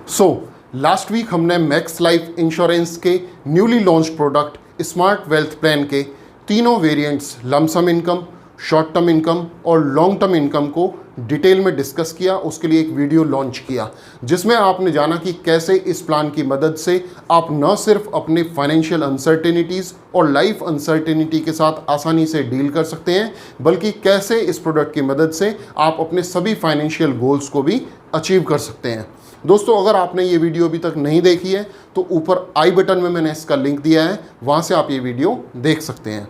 Last week हमने max life insurance के newly launch product smart wealth plan के तीनों variants lump sum income, short term income और long term income को detail में डिस्कस किया। उसके लिए एक वीडियो लॉन्च किया जिसमें आपने जाना कि कैसे इस प्लान की मदद से आप न सिर्फ अपने फाइनेंशियल अनसर्टेनिटीज़ और लाइफ अनसर्टेनिटी के साथ आसानी से डील कर सकते हैं, बल्कि कैसे इस प्रोडक्ट की मदद से आप अपने सभी फाइनेंशियल गोल्स को भी अचीव कर सकते हैं। दोस्तों, अगर आपने ये वीडियो अभी तक नहीं देखी है तो ऊपर आई बटन में मैंने इसका लिंक दिया है, वहाँ से आप ये वीडियो देख सकते हैं।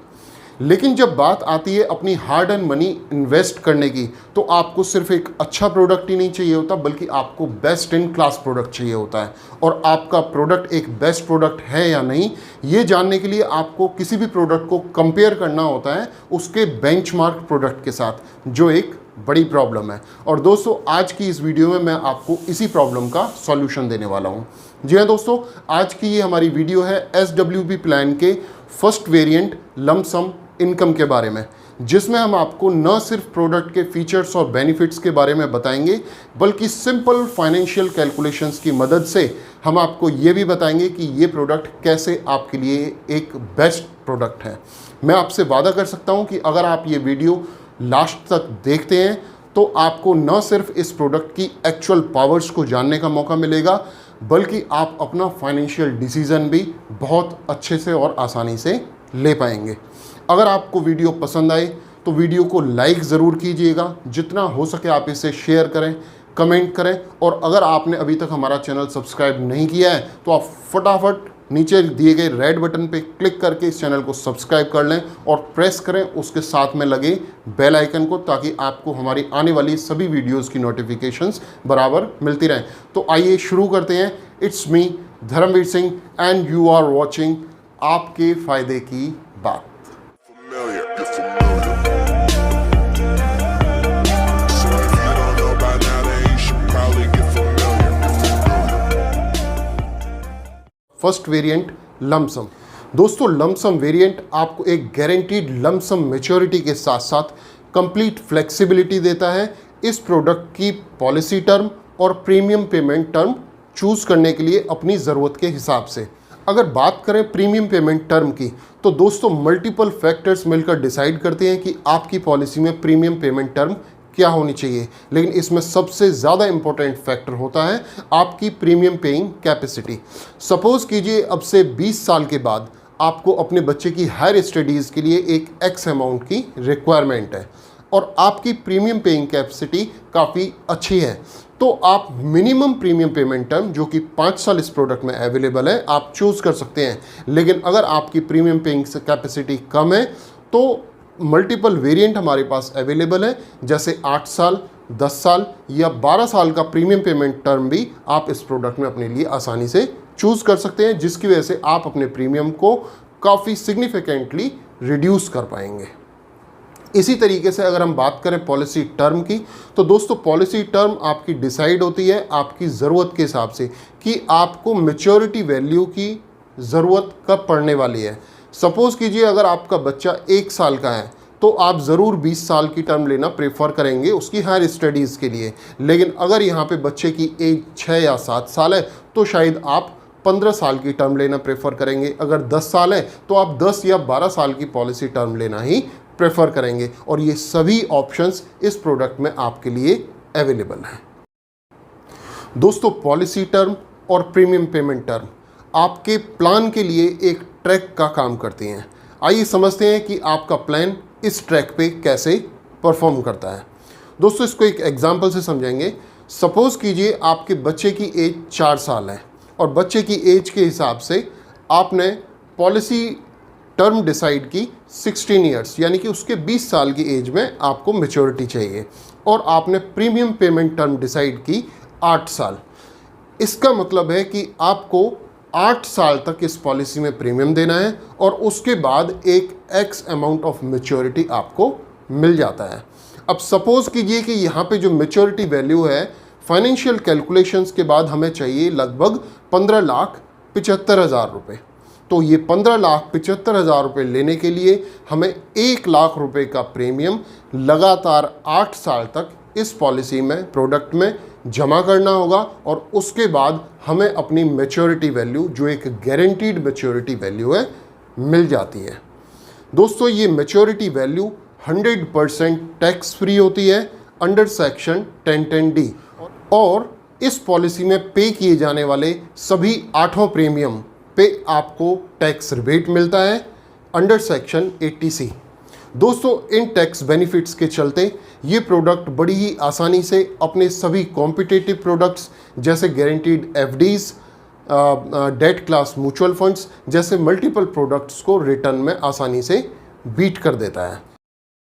लेकिन जब बात आती है अपनी हार्ड एंड मनी इन्वेस्ट करने की, तो आपको सिर्फ एक अच्छा प्रोडक्ट ही नहीं चाहिए होता, बल्कि आपको बेस्ट इन क्लास प्रोडक्ट चाहिए होता है। और आपका प्रोडक्ट एक बेस्ट प्रोडक्ट है या नहीं, ये जानने के लिए आपको किसी भी प्रोडक्ट को कंपेयर करना होता है उसके बेंचमार्क प्रोडक्ट के साथ, जो एक बड़ी प्रॉब्लम है। और दोस्तों, आज की इस वीडियो में मैं आपको इसी प्रॉब्लम का सॉल्यूशन देने वाला हूँ। जी हाँ दोस्तों, आज की ये हमारी वीडियो है SWP प्लान के फर्स्ट वेरिएंट लमसम इनकम के बारे में, जिसमें हम आपको न सिर्फ प्रोडक्ट के फीचर्स और बेनिफिट्स के बारे में बताएंगे, बल्कि सिंपल फाइनेंशियल कैलकुलेशंस की मदद से हम आपको ये भी बताएंगे कि ये प्रोडक्ट कैसे आपके लिए एक बेस्ट प्रोडक्ट है। मैं आपसे वादा कर सकता हूँ कि अगर आप ये वीडियो लास्ट तक देखते हैं तो आपको न सिर्फ इस प्रोडक्ट की एक्चुअल पावर्स को जानने का मौका मिलेगा, बल्कि आप अपना फाइनेंशियल डिसीजन भी बहुत अच्छे से और आसानी से ले पाएंगे। अगर आपको वीडियो पसंद आए तो वीडियो को लाइक ज़रूर कीजिएगा, जितना हो सके आप इसे शेयर करें, कमेंट करें, और अगर आपने अभी तक हमारा चैनल सब्सक्राइब नहीं किया है तो आप फटाफट नीचे दिए गए रेड बटन पे क्लिक करके इस चैनल को सब्सक्राइब कर लें और प्रेस करें उसके साथ में लगे बेल आइकन को, ताकि आपको हमारी आने वाली सभी वीडियोस की नोटिफिकेशंस बराबर मिलती रहें। तो आइए शुरू करते हैं। It's me Dharmveer Singh and you are watching आपके फ़ायदे की बात। First variant lump sum. दोस्तों, लमसम वेरिएंट आपको एक गारंटीड लमसम मैच्योरिटी के साथ साथ कंप्लीट फ्लेक्सिबिलिटी देता है इस प्रोडक्ट की पॉलिसी टर्म और प्रीमियम पेमेंट टर्म चूज़ करने के लिए अपनी ज़रूरत के हिसाब से। अगर बात करें प्रीमियम पेमेंट टर्म की, तो दोस्तों मल्टीपल फैक्टर्स मिलकर डिसाइड करते हैं कि आपकी पॉलिसी में प्रीमियम पेमेंट टर्म क्या होनी चाहिए, लेकिन इसमें सबसे ज़्यादा इंपॉर्टेंट फैक्टर होता है आपकी प्रीमियम पेइंग कैपेसिटी। सपोज़ कीजिए अब से 20 साल के बाद आपको अपने बच्चे की हायर स्टडीज़ के लिए एक एक्स अमाउंट की रिक्वायरमेंट है और आपकी प्रीमियम पेइंग कैपेसिटी काफ़ी अच्छी है, तो आप मिनिमम प्रीमियम पेमेंट टर्म जो कि 5 साल इस प्रोडक्ट में अवेलेबल है आप चूज़ कर सकते हैं। लेकिन अगर आपकी प्रीमियम पेइंग कैपेसिटी कम है तो मल्टीपल वेरिएंट हमारे पास अवेलेबल है, जैसे 8 साल, 10 साल या 12 साल का प्रीमियम पेमेंट टर्म भी आप इस प्रोडक्ट में अपने लिए आसानी से चूज़ कर सकते हैं, जिसकी वजह से आप अपने प्रीमियम को काफ़ी सिग्निफिकेंटली रिड्यूस कर पाएंगे। इसी तरीके से अगर हम बात करें पॉलिसी टर्म की, तो दोस्तों पॉलिसी टर्म आपकी डिसाइड होती है आपकी ज़रूरत के हिसाब से कि आपको मैच्योरिटी वैल्यू की ज़रूरत कब पड़ने वाली है। सपोज़ कीजिए अगर आपका बच्चा 1 साल का है तो आप ज़रूर 20 साल की टर्म लेना प्रेफर करेंगे उसकी हायर स्टडीज़ के लिए। लेकिन अगर यहाँ पे बच्चे की एज 6 या 7 साल है तो शायद आप 15 साल की टर्म लेना प्रेफर करेंगे। अगर 10 साल है तो आप 10 या 12 साल की पॉलिसी टर्म लेना ही प्रेफर करेंगे, और ये सभी ऑप्शंस इस प्रोडक्ट में आपके लिए अवेलेबल हैं। दोस्तों, पॉलिसी टर्म और प्रीमियम पेमेंट टर्म आपके प्लान के लिए एक ट्रैक का काम करती हैं। आइए समझते हैं कि आपका प्लान इस ट्रैक पे कैसे परफॉर्म करता है। दोस्तों, इसको एक एग्जांपल से समझेंगे। सपोज़ कीजिए आपके बच्चे की एज 4 साल है और बच्चे की एज के हिसाब से आपने पॉलिसी टर्म डिसाइड की 16 ईयर्स, यानी कि उसके 20 साल की एज में आपको मैच्योरिटी चाहिए, और आपने प्रीमियम पेमेंट टर्म डिसाइड की 8 साल। इसका मतलब है कि आपको 8 साल तक इस पॉलिसी में प्रीमियम देना है और उसके बाद एक एक्स अमाउंट ऑफ मैच्योरिटी आपको मिल जाता है। अब सपोज़ कीजिए कि यहाँ पे जो मैच्योरिटी वैल्यू है फाइनेंशियल कैलकुलेशंस के बाद हमें चाहिए लगभग 15,75,000 रुपये। तो ये 15,75,000 रुपये लेने के लिए हमें 1 लाख रुपये का प्रीमियम लगातार 8 साल तक इस पॉलिसी में प्रोडक्ट में जमा करना होगा और उसके बाद हमें अपनी मैच्योरिटी वैल्यू, जो एक गारंटीड मैच्योरिटी वैल्यू है, मिल जाती है। दोस्तों ये मैच्योरिटी वैल्यू 100% टैक्स फ्री होती है अंडर सेक्शन 1010D और इस पॉलिसी में पे किए जाने वाले सभी 8 प्रीमियम पे आपको टैक्स रिबेट मिलता है अंडर सेक्शन 80C। दोस्तों इन टैक्स बेनिफिट्स के चलते ये प्रोडक्ट बड़ी ही आसानी से अपने सभी कॉम्पिटिटिव प्रोडक्ट्स जैसे guaranteed FDs, debt class mutual funds जैसे मल्टीपल प्रोडक्ट्स को रिटर्न में आसानी से बीट कर देता है।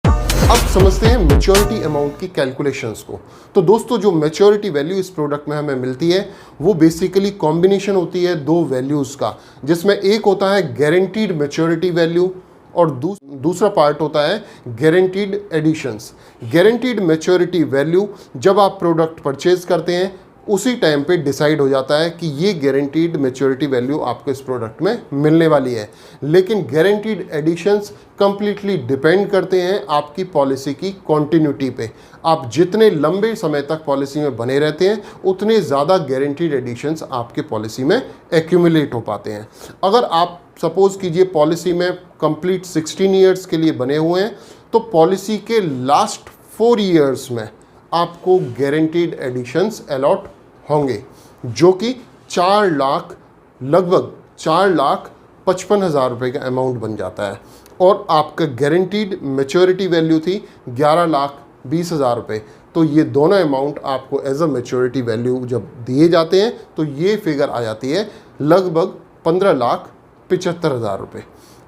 अब समझते हैं मैच्योरिटी अमाउंट की कैलकुलेशंस को। तो दोस्तों जो मैच्योरिटी वैल्यू इस प्रोडक्ट में हमें मिलती है वो बेसिकली कॉम्बिनेशन होती है 2 वैल्यूज़ का, जिसमें एक होता है गारंटीड मैच्योरिटी वैल्यू और दूसरा पार्ट होता है guaranteed additions. Guaranteed maturity value जब आप प्रोडक्ट परचेज करते हैं उसी टाइम पे डिसाइड हो जाता है कि ये गारंटीड मैच्योरिटी वैल्यू आपको इस प्रोडक्ट में मिलने वाली है, लेकिन गारंटीड एडिशंस कंप्लीटली डिपेंड करते हैं आपकी पॉलिसी की कॉन्टिन्यूटी पे। आप जितने लंबे समय तक पॉलिसी में बने रहते हैं उतने ज़्यादा गारंटीड एडिशंस आपके पॉलिसी में एक्यूमुलेट हो पाते हैं। अगर आप सपोज कीजिए पॉलिसी में कंप्लीट 16 ईयर्स के लिए बने हुए हैं तो पॉलिसी के लास्ट 4 ईयर्स में आपको गारंटीड एडिशंस अलॉट होंगे, जो कि 4 लाख, लगभग 4,55,000 रुपये का अमाउंट बन जाता है और आपका गारंटीड मैच्योरिटी वैल्यू थी 11,20,000 रुपये। तो ये दोनों अमाउंट आपको एज अ मैच्योरिटी वैल्यू जब दिए जाते हैं तो ये फिगर आ जाती है लगभग 15,75,000 रुपये।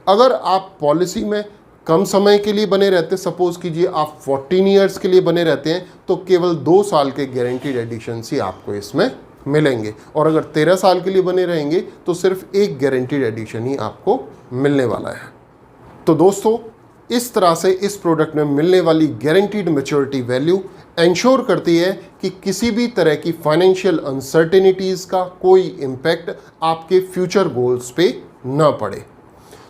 अगर आप पॉलिसी में कम समय के लिए बने रहते, सपोज कीजिए आप 14 ईयर्स के लिए बने रहते हैं, तो केवल 2 साल के गारंटीड एडिशंस ही आपको इसमें मिलेंगे और अगर 13 साल के लिए बने रहेंगे तो सिर्फ एक गारंटीड एडिशन ही आपको मिलने वाला है। तो दोस्तों इस तरह से इस प्रोडक्ट में मिलने वाली गारंटीड मैच्योरिटी वैल्यू इंश्योर करती है कि किसी भी तरह की फाइनेंशियल अनसर्टेनिटीज़ का कोई इम्पैक्ट आपके फ्यूचर गोल्स पे ना पड़े।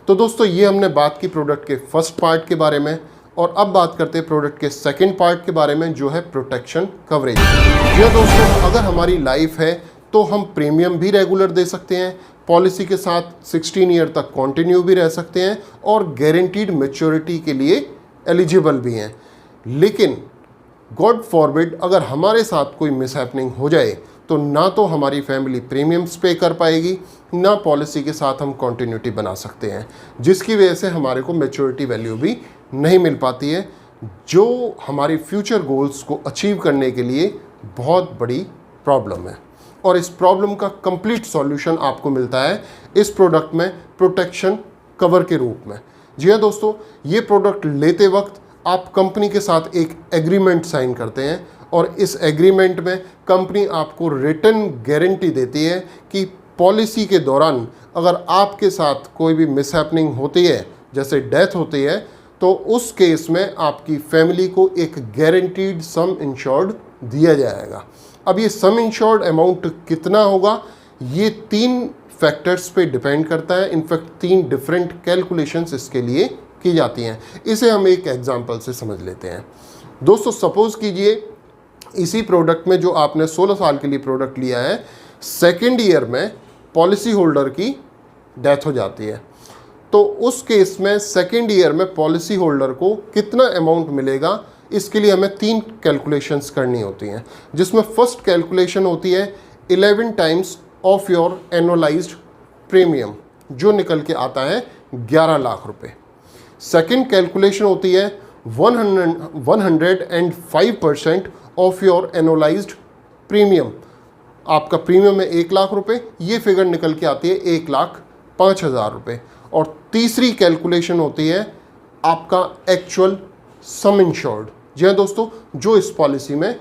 तो दोस्तों ये हमने बात की प्रोडक्ट के फर्स्ट पार्ट के बारे में और अब बात करते हैं प्रोडक्ट के सेकंड पार्ट के बारे में, जो है प्रोटेक्शन कवरेज। जी दोस्तों, अगर हमारी लाइफ है तो हम प्रीमियम भी रेगुलर दे सकते हैं, पॉलिसी के साथ 16 ईयर तक कंटिन्यू भी रह सकते हैं और गारंटीड मैच्योरिटी के लिए एलिजिबल भी हैं। लेकिन गॉड फॉरबिड अगर हमारे साथ कोई मिसहैपनिंग हो जाए तो ना तो हमारी फैमिली प्रीमियम्स पे कर पाएगी, ना पॉलिसी के साथ हम कंटिन्यूटी बना सकते हैं, जिसकी वजह से हमारे को मैच्योरिटी वैल्यू भी नहीं मिल पाती है, जो हमारी फ्यूचर गोल्स को अचीव करने के लिए बहुत बड़ी प्रॉब्लम है। और इस प्रॉब्लम का कंप्लीट सॉल्यूशन आपको मिलता है इस प्रोडक्ट में प्रोटेक्शन कवर के रूप में। जी हाँ दोस्तों, ये प्रोडक्ट लेते वक्त आप कंपनी के साथ एक एग्रीमेंट साइन करते हैं और इस एग्रीमेंट में कंपनी आपको रिटन गारंटी देती है कि पॉलिसी के दौरान अगर आपके साथ कोई भी मिसहैपनिंग होती है, जैसे डेथ होती है, तो उस केस में आपकी फैमिली को एक गारंटीड सम इंश्योर्ड दिया जाएगा। अब ये सम इंश्योर्ड अमाउंट कितना होगा ये 3 फैक्टर्स पे डिपेंड करता है। इनफैक्ट 3 डिफरेंट कैलकुलेशंस इसके लिए की जाती हैं। इसे हम एक एग्जांपल से समझ लेते हैं। दोस्तों सपोज कीजिए इसी प्रोडक्ट में जो आपने 16 साल के लिए प्रोडक्ट लिया है, सेकेंड ईयर में पॉलिसी होल्डर की डेथ हो जाती है, तो उस केस में सेकेंड ईयर में पॉलिसी होल्डर को कितना अमाउंट मिलेगा, इसके लिए हमें 3 कैलकुलेशंस करनी होती हैं, जिसमें फर्स्ट कैलकुलेशन होती है 11 times of your annualised premium, जो निकल के आता है 11 लाख रुपए। सेकेंड कैलकुलेशन होती है 105% ऑफ योर एनुअलाइज्ड प्रीमियम। आपका प्रीमियम है 1 लाख रुपए, ये फिगर निकल के आती है 1,05,000 रुपये। और तीसरी कैलकुलेशन होती है आपका एक्चुअल सम इंश्योर्ड। जी हाँ दोस्तों, जो इस पॉलिसी में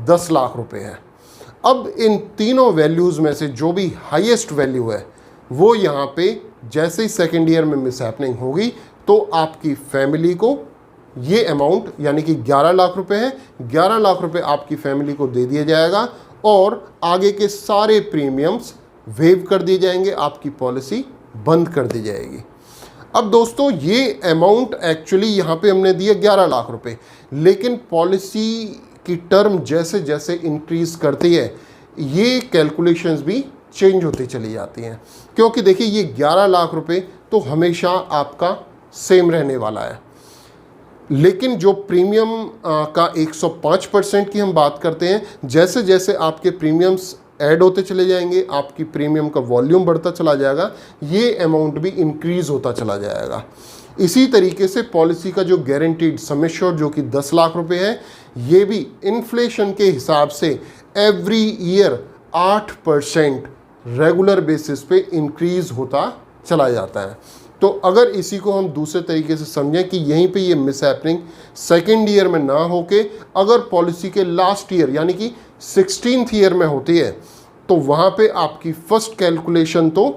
10 लाख रुपए है। अब इन तीनों वैल्यूज़ में से जो भी हाईएस्ट वैल्यू है वो यहाँ पे जैसे ही सेकेंड ईयर में मिसहैपनिंग होगी तो आपकी फैमिली को ये अमाउंट यानी कि 11 लाख रुपए है, 11 लाख रुपए आपकी फैमिली को दे दिया जाएगा और आगे के सारे प्रीमियम्स वेव कर दिए जाएंगे, आपकी पॉलिसी बंद कर दी जाएगी। अब दोस्तों ये अमाउंट एक्चुअली यहाँ पे हमने दिया 11 लाख रुपए, लेकिन पॉलिसी आपकी टर्म जैसे जैसे इंक्रीज करती है ये कैलकुलेशंस भी चेंज होती चली जाती हैं, क्योंकि देखिए ये 11 लाख रुपए तो हमेशा आपका सेम रहने वाला है, लेकिन जो प्रीमियम का 105% की हम बात करते हैं, जैसे जैसे आपके प्रीमियम्स ऐड होते चले जाएंगे, आपकी प्रीमियम का वॉल्यूम बढ़ता चला जाएगा, ये अमाउंट भी इंक्रीज होता चला जाएगा। इसी तरीके से पॉलिसी का जो गारंटीड सम एश्योर्ड जो कि 10 लाख रुपए है, ये भी इन्फ्लेशन के हिसाब से एवरी ईयर 8% रेगुलर बेसिस पे इंक्रीज होता चला जाता है। तो अगर इसी को हम दूसरे तरीके से समझें कि यहीं पे ये मिस हैपनिंग सेकेंड ईयर में ना होके अगर पॉलिसी के लास्ट ईयर यानी कि 16th ईयर में होती है, तो वहाँ पे आपकी फर्स्ट कैलकुलेशन तो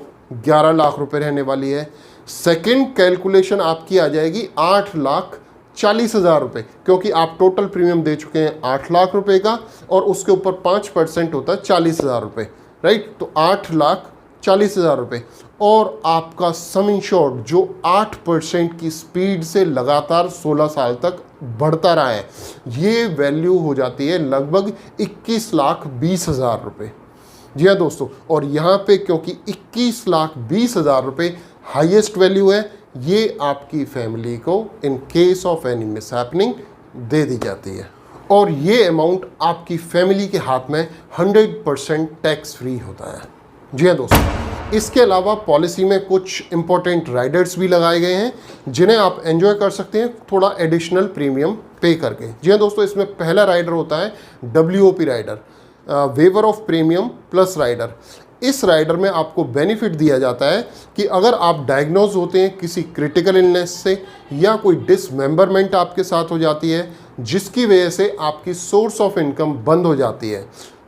11 लाख रुपए रहने वाली है, सेकेंड कैलकुलेशन आपकी आ जाएगी 8,40,000 रुपये, क्योंकि आप टोटल प्रीमियम दे चुके हैं 8 लाख रुपए का और उसके ऊपर 5% होता है 40,000 रुपये, राइट। तो 8,40,000 रुपये और आपका सम इंश्योर्ड जो 8% की स्पीड से लगातार 16 साल तक बढ़ता रहा है, ये वैल्यू हो जाती है लगभग 21,20,000 रुपये। जी हाँ दोस्तों, और यहाँ पे क्योंकि 21,20,000 रुपये हाईएस्ट वैल्यू है, ये आपकी फैमिली को in case of any mishappening दे दी जाती है और ये अमाउंट आपकी फैमिली के हाथ में 100% टैक्स फ्री होता है। जी हाँ दोस्तों, इसके अलावा पॉलिसी में कुछ इंपॉर्टेंट राइडर्स भी लगाए गए हैं जिन्हें आप एंजॉय कर सकते हैं थोड़ा एडिशनल प्रीमियम पे करके। जी हाँ दोस्तों, इसमें पहला राइडर होता है WOP rider, waiver of premium plus rider. इस राइडर में आपको बेनिफिट दिया जाता है कि अगर आप डायग्नोज होते हैं किसी क्रिटिकल इलनेस से या कोई डिसमेंबरमेंट आपके साथ हो जाती है जिसकी वजह से आपकी सोर्स ऑफ इनकम बंद हो जाती है,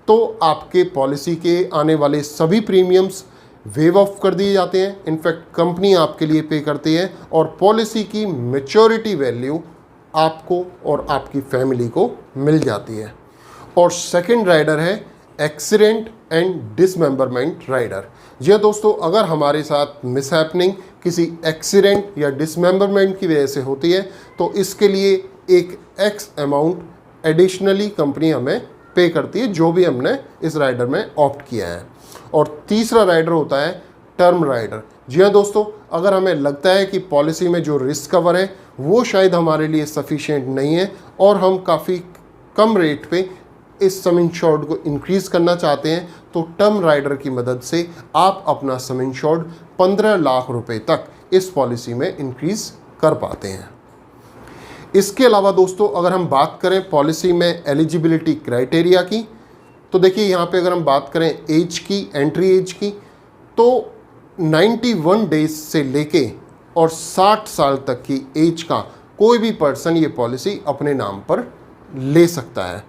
तो आपके पॉलिसी के आने वाले सभी प्रीमियम्स वेव ऑफ कर दिए जाते हैं। इनफैक्ट कंपनी आपके लिए पे करती है और पॉलिसी की मैच्योरिटी वैल्यू आपको और आपकी फैमिली को मिल जाती है। और सेकंड राइडर है एक्सीडेंट एंड डिसमेंबरमेंट राइडर। जी दोस्तों, अगर हमारे साथ मिस हैपनिंग किसी एक्सीडेंट या डिसमेंबरमेंट की वजह से होती है तो इसके लिए एक एक्स अमाउंट एडिशनली कंपनी हमें पे करती है, जो भी हमने इस राइडर में ऑप्ट किया है। और तीसरा राइडर होता है टर्म राइडर। जी हाँ दोस्तों, अगर हमें लगता है कि पॉलिसी में जो रिस्क कवर है वो शायद हमारे लिए सफिशिएंट नहीं है और हम काफ़ी कम रेट पे इस सम इंश्योर्ड को इंक्रीज़ करना चाहते हैं, तो टर्म राइडर की मदद से आप अपना सम इंश्योर्ड 15 लाख रुपए तक इस पॉलिसी में इंक्रीज़ कर पाते हैं। इसके अलावा दोस्तों, अगर हम बात करें पॉलिसी में एलिजिबिलिटी क्राइटेरिया की, तो देखिए यहाँ पे अगर हम बात करें एज की, एंट्री एज की, तो 91 डेज से लेके और 60 साल तक की एज का कोई भी पर्सन ये पॉलिसी अपने नाम पर ले सकता है।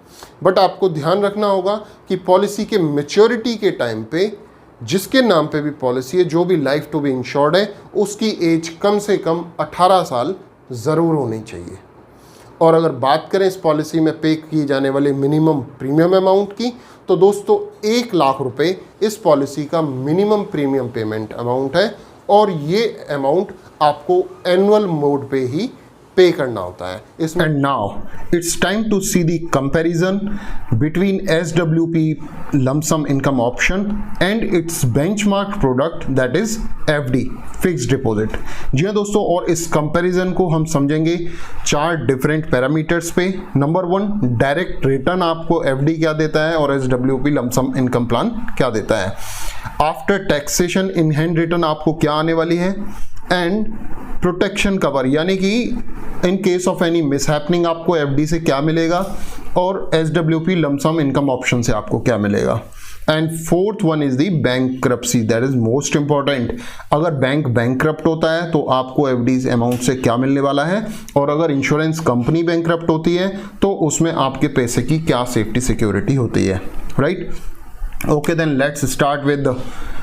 बट आपको ध्यान रखना होगा कि पॉलिसी के मैच्योरिटी के टाइम पे जिसके नाम पे भी पॉलिसी है, जो भी लाइफ टू बी इंश्योर्ड है, उसकी एज कम से कम 18 साल ज़रूर होनी चाहिए। और अगर बात करें इस पॉलिसी में पे किए जाने वाले मिनिमम प्रीमियम अमाउंट की, तो दोस्तों 1 लाख रुपए इस पॉलिसी का मिनिमम प्रीमियम पेमेंट अमाउंट है और ये अमाउंट आपको एनुअल मोड पे ही पे करना होता है इसमें। And now it's time to see the comparison between SWP lump sum income option and its benchmark product that is FD fixed deposit. जी हाँ दोस्तों, और इस कंपैरिजन को हम समझेंगे 4 डिफरेंट पैरामीटर्स पे। नंबर 1, डायरेक्ट रिटर्न आपको FD क्या देता है और SWP lump sum income plan क्या देता है। After taxation in hand return आपको क्या आने वाली है, एंड प्रोटेक्शन कवर यानी कि in case of any mishappening आपको FD से क्या मिलेगा और SWP lump sum income option से आपको क्या मिलेगा। And fourth one is the bankruptcy, that is most important. अगर बैंक बैंकक्रप्ट होता है तो आपको FD अमाउंट से क्या मिलने वाला है, और अगर इंश्योरेंस कंपनी बैंकक्रप्ट होती है तो उसमें आपके पैसे की क्या सेफ्टी सिक्योरिटी होती है, right. Okay, then let's start with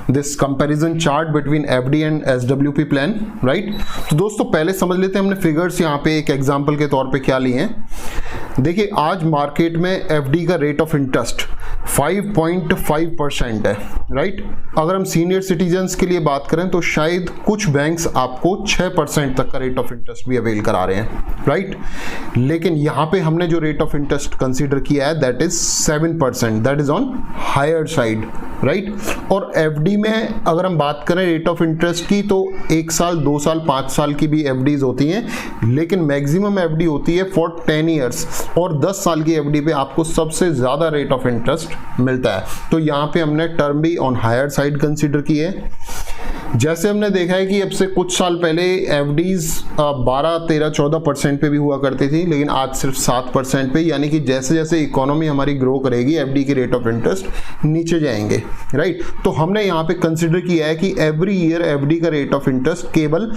this comparison chart between FD and SWP plan, right? तो दोस्तों पहले समझ लेते हैं हमने फिगर्स यहाँ पे एक एग्जांपल के तौर पे क्या लिए हैं। देखिए आज मार्केट में FD का रेट ऑफ इंटरेस्ट 5.5% है, राइट। अगर हम सीनियर सिटीजन्स के लिए बात करें तो शायद कुछ बैंक्स आपको 6% तक का रेट ऑफ इंटरेस्ट भी अवेल करा रहे हैं, राइट। लेकिन यहाँ पे हमने जो रेट ऑफ इंटरेस्ट कंसीडर किया है that is 7%, that is on higher side, right. और एफडी में अगर हम बात करें रेट ऑफ इंटरेस्ट की तो 1 साल, 2 साल, 5 साल की भी एफडीज होती हैं, लेकिन मैक्सिमम एफडी होती है फॉर 10 ईयर्स, और 10 साल की एफडी पे आपको सबसे ज़्यादा रेट ऑफ इंटरेस्ट मिलता है। तो यहाँ पे हमने टर्म भी ऑन हायर साइड कंसीडर की है। जैसे हमने देखा है कि अब से कुछ साल पहले एफडीज 12, 13, 14% पे भी हुआ करती थी, लेकिन आज सिर्फ 7% पे, यानी कि जैसे जैसे इकोनॉमी हमारी ग्रो करेगी एफडी की रेट ऑफ इंटरेस्ट नीचे जाएंगे, राइट। तो हमने यहाँ पे कंसिडर किया है कि एवरी ईयर एफडी का रेट ऑफ इंटरेस्ट केवल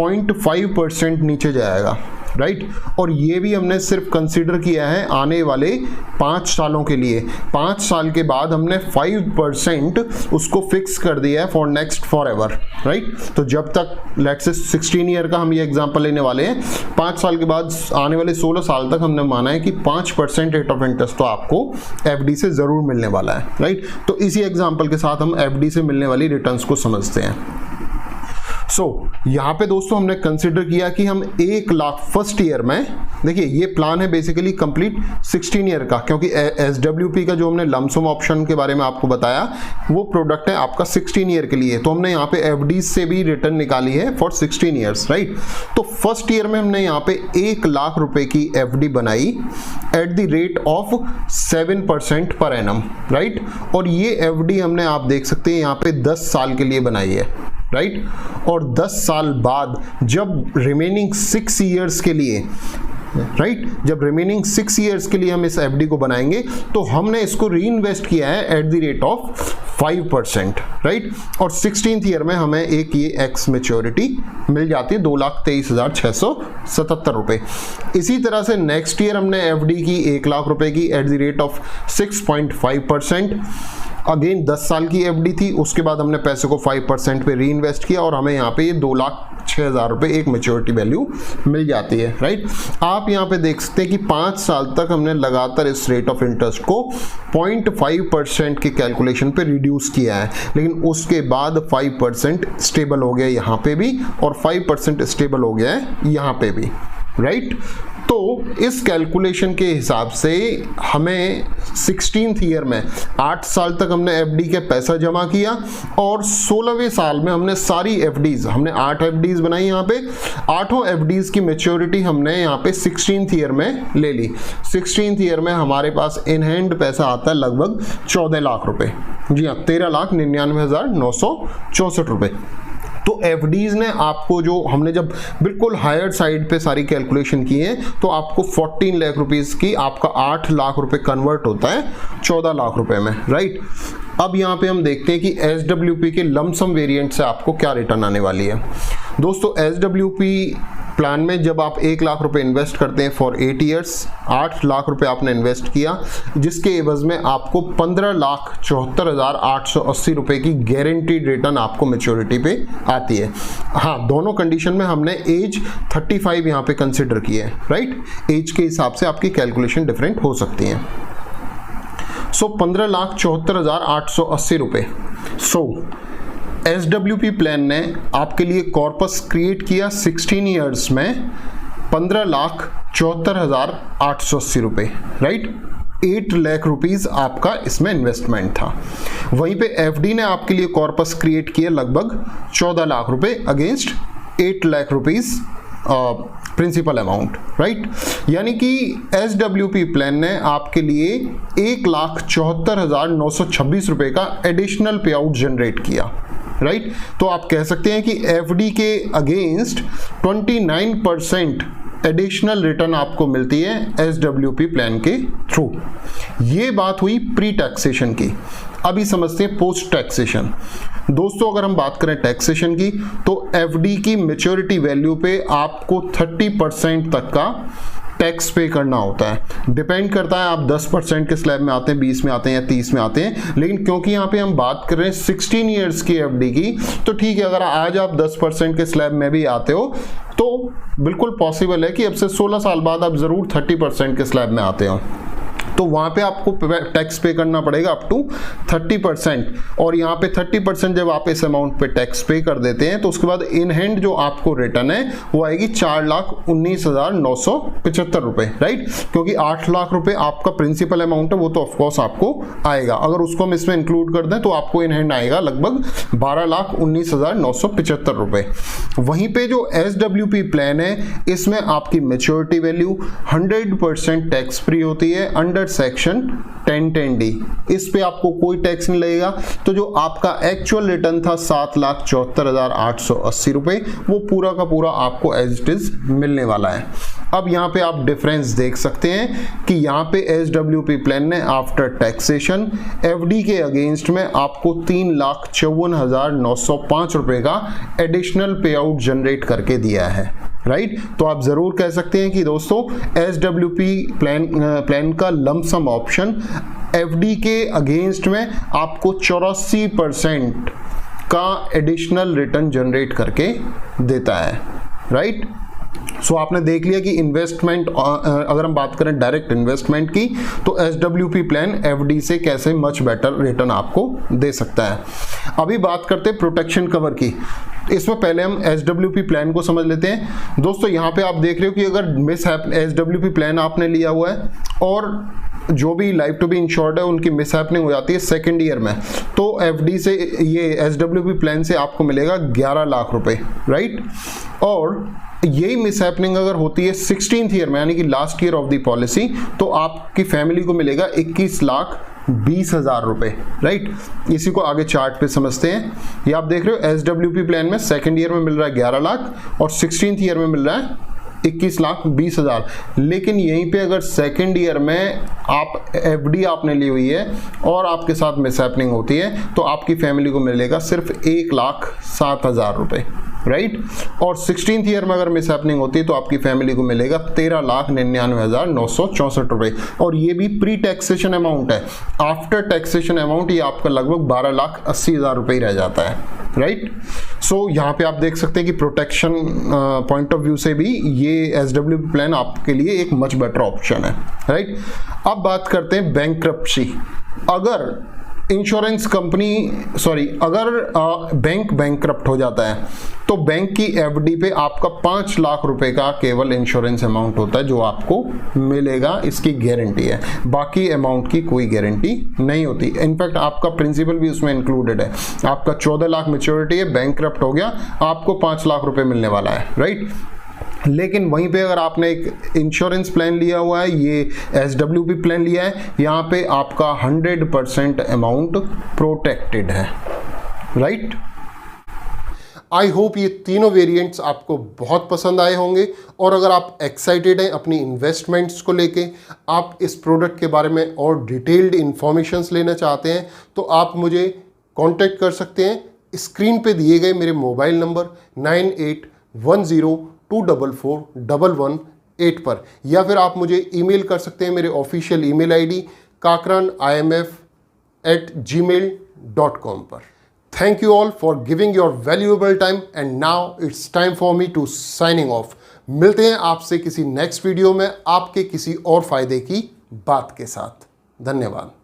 0.5% नीचे जाएगा, राइट। और ये भी हमने सिर्फ कंसीडर किया है आने वाले 5 सालों के लिए। 5 साल के बाद हमने 5% उसको फिक्स कर दिया है for next for ever, right. तो जब तक लेट्स से 16 ईयर का हम ये एग्जांपल लेने वाले हैं, 5 साल के बाद आने वाले 16 साल तक हमने माना है कि 5% रेट ऑफ इंटरेस्ट तो आपको एफडी से जरूर मिलने वाला है, राइट। तो इसी एग्जाम्पल के साथ हम एफडी से मिलने वाली रिटर्न्स को समझते हैं। यहाँ पे दोस्तों हमने कंसिडर किया कि हम 1 लाख फर्स्ट ईयर में, देखिए ये प्लान है बेसिकली कंप्लीट 16 ईयर का, क्योंकि एसडब्ल्यूपी का जो हमने लमसम ऑप्शन के बारे में आपको बताया वो प्रोडक्ट है आपका 16 ईयर के लिए। तो हमने यहाँ पे एफडी से भी रिटर्न निकाली है फॉर 16 ईयर्स, राइट। तो फर्स्ट ईयर में हमने यहाँ पे 1 लाख रुपए की एफडी बनाई at the rate of 7% per annum, right. और ये एफडी हमने, आप देख सकते हैं यहाँ पे 10 साल के लिए बनाई है, राइट। और 10 साल बाद जब रिमेनिंग 6 ईयर्स के लिए, राइट, जब रिमेनिंग 6 ईयर्स के लिए हम इस एफडी को बनाएंगे तो हमने इसको री इन्वेस्ट किया है at the rate of 5%, right. और 16th ईयर में हमें एक ये एक्स मैच्योरिटी मिल जाती है 2,23,677 रुपए। इसी तरह से नेक्स्ट ईयर हमने एफडी की 1 लाख रुपए की at the rate of 6.5%, again 10 साल की एफडी थी। उसके बाद हमने पैसे को 5% पे री इन्वेस्ट किया और हमें यहाँ पे ये 2,06,000 रुपए एक मैच्योरिटी वैल्यू मिल जाती है, राइट। आप यहाँ पे देख सकते हैं कि 5 साल तक हमने लगातार इस रेट ऑफ इंटरेस्ट को 0.5% के कैलकुलेशन पे रिड्यूस किया है, लेकिन उसके बाद 5% स्टेबल हो गया यहाँ पे भी और 5% स्टेबल हो गया है यहाँ पे भी, राइट। तो इस कैलकुलेशन के हिसाब से हमें 16th ईयर में 8 साल तक हमने एफडी के पैसा जमा किया और 16वें साल में हमने सारी एफडीज, हमने 8 एफडीज बनाई यहाँ पे, 8 एफडीज की मैच्योरिटी हमने यहाँ पे 16th ईयर में ले ली। 16th ईयर में हमारे पास इन हैंड पैसा आता है लगभग 14 लाख रुपए, जी हाँ, 13,99,964 रुपए। तो एफडीज ने आपको, जो हमने जब बिल्कुल हायर साइड पे सारी कैलकुलेशन की है, तो आपको 14 लाख रुपीस की आपका 8 लाख रुपए कन्वर्ट होता है 14 लाख रुपए में, राइट। अब यहाँ पे हम देखते हैं कि एसडब्ल्यूपी के लमसम वेरिएंट से आपको क्या रिटर्न आने वाली है। दोस्तों एसडब्ल्यूपी प्लान में जब आप 1 लाख रुपए इन्वेस्ट करते हैं फॉर 8 ईयर्स, 8 लाख रुपए आपने इन्वेस्ट किया, जिसके एवज में आपको 15,74,880 रुपए की गारंटीड रिटर्न आपको मैच्योरिटी पे आती है। हाँ, दोनों कंडीशन में हमने एज 35 यहाँ पे कंसिडर किया है, राइट। एज के हिसाब से आपकी कैलकुलेशन डिफरेंट हो सकती है। 15,74,880 रुपए। एसडब्ल्यूपी प्लान ने आपके लिए कॉर्पस क्रिएट किया 16 ईयर्स में 15,74,880 रुपए, राइट। 8 लाख रुपीस आपका इसमें इन्वेस्टमेंट था। वहीं पे एफडी ने आपके लिए कॉर्पस क्रिएट किया लगभग 14 लाख रुपए against 8 lakh rupees principal amount, right. यानी कि एसडब्ल्यूपी प्लान ने आपके लिए 1,74,926 रुपए का एडिशनल पे आउट जनरेट किया, राइट। तो आप कह सकते हैं कि एफडी के अगेंस्ट 29% एडिशनल रिटर्न आपको मिलती है एसडब्ल्यूपी प्लान के थ्रू। ये बात हुई प्री टैक्सेशन की। अभी समझते हैं पोस्ट टैक्सेशन। दोस्तों अगर हम बात करें टैक्सेशन की, तो एफडी की मैच्योरिटी वैल्यू पे आपको 30% तक का टैक्स पे करना होता है। डिपेंड करता है आप 10% के स्लैब में आते हैं, 20 में आते हैं या 30 में आते हैं, लेकिन क्योंकि यहाँ पे हम बात कर रहे हैं 16 ईयर्स की एफडी की, तो ठीक है, अगर आज आप 10% के स्लैब में भी आते हो तो बिल्कुल पॉसिबल है कि अब से 16 साल बाद आप जरूर 30% के स्लैब में आते हो। तो वहाँ पे आपको टैक्स पे करना पड़ेगा अप टू 30%। और यहाँ पे 30% जब आप इस अमाउंट पे टैक्स पे कर देते हैं तो उसके बाद इन हैंड जो आपको रिटर्न है वो आएगी 4,19,975 रुपए, राइट। क्योंकि 8 लाख रुपए आपका प्रिंसिपल अमाउंट है, वो तो ऑफकोर्स आपको आएगा। अगर उसको हम इसमें इंक्लूड कर दें तो आपको इन हैंड आएगा लगभग 12,19,975 रुपए। वहीं पे जो SWP प्लान है इसमें आपकी मेच्योरिटी वैल्यू 100% टैक्स फ्री होती है अंडर सेक्शन 1010D। इस पे आपको कोई टैक्स नहीं लगेगा। तो जो आपका एक्चुअल रिटर्न था 7,74,880 रुपए, वो पूरा का पूरा आपको एज इट इज मिलने वाला है। अब यहाँ पे आप डिफरेंस देख सकते हैं कि यहाँ पे SWP प्लान ने आफ्टर टैक्सेशन FD के अगेंस्ट में आपको 3,54,905 रुपए का एडिशनल पे आउट जनरेट करके दिया है, राइट। तो आप जरूर कह सकते हैं कि दोस्तों SWP प्लान का लमसम ऑप्शन FD के अगेंस्ट में आपको 84% का एडिशनल रिटर्न जनरेट करके देता है, राइट। सो आपने देख लिया कि इन्वेस्टमेंट, अगर हम बात करें डायरेक्ट इन्वेस्टमेंट की, तो SWP प्लान FD से कैसे मच बेटर रिटर्न आपको दे सकता है। अभी बात करते हैं प्रोटेक्शन कवर की। इसमें पहले हम SWP प्लान को समझ लेते हैं। दोस्तों यहाँ पे आप देख रहे हो कि अगर SWP प्लान आपने लिया हुआ है और जो भी लाइफ टू बी इंश्योर्ड है उनकी मिस हैपनिंग हो जाती है सेकेंड ईयर में, तो FD से ये SWP प्लान से आपको मिलेगा 11 लाख रुपए, राइट। और यही मिस हैपनिंग अगर होती है 16th ईयर में, यानी कि last year of the policy, तो आपकी फैमिली को मिलेगा 21,20,000 रुपए, राइट। इसी को आगे चार्ट पे समझते हैं। ये आप देख रहे हो SWP प्लान में सेकेंड ईयर में मिल रहा है 11 लाख और 16th ईयर में मिल रहा है 21,20,000। लेकिन यहीं पे अगर सेकेंड ईयर में आप FD आपने ली हुई है और आपके साथ मिस हैपनिंग होती है तो आपकी फैमिली को मिलेगा सिर्फ 1,07,000 रुपए, राइट। और 16th ईयर में अगर मिस हैपनिंग होती है तो आपकी फैमिली को मिलेगा 13,99,964 रुपए। और ये भी प्री टैक्सेशन अमाउंट है। आफ्टर टैक्सेशन अमाउंट ये आपका लगभग 12,80,000 रुपए ही रह जाता है, राइट। सो यहाँ पे आप देख सकते हैं कि प्रोटेक्शन पॉइंट ऑफ व्यू से भी ये SWP प्लान आपके लिए एक मच बेटर ऑप्शन है, राइट। अब बात करते हैं बैंक्रप्सी। अगर इंश्योरेंस कंपनी अगर बैंक बैंकरप्ट हो जाता है तो बैंक की FD पे आपका 5 लाख रुपए का केवल इंश्योरेंस अमाउंट होता है जो आपको मिलेगा, इसकी गारंटी है। बाकी अमाउंट की कोई गारंटी नहीं होती। इनफैक्ट आपका प्रिंसिपल भी उसमें इंक्लूडेड है। आपका 14 लाख मैच्योरिटी है, बैंकरप्ट हो गया, आपको 5 लाख रुपए मिलने वाला है, राइट। लेकिन वहीं पे अगर आपने एक इंश्योरेंस प्लान लिया हुआ है, ये SWP प्लान लिया है, यहाँ पे आपका 100% अमाउंट प्रोटेक्टेड है, राइट। आई होप ये तीनों वेरिएंट्स आपको बहुत पसंद आए होंगे। और अगर आप एक्साइटेड हैं अपनी इन्वेस्टमेंट्स को लेके, आप इस प्रोडक्ट के बारे में और डिटेल्ड इंफॉर्मेशंस लेना चाहते हैं, तो आप मुझे कांटेक्ट कर सकते हैं स्क्रीन पे दिए गए मेरे मोबाइल नंबर 9810244118 पर, या फिर आप मुझे ईमेल कर सकते हैं मेरे ऑफिशियल ईमेल ID kakranimf@gmail.com पर। Thank you all for giving your valuable time and now it's time for me to signing off। मिलते हैं आपसे किसी नेक्स्ट वीडियो में आपके किसी और फायदे की बात के साथ। धन्यवाद।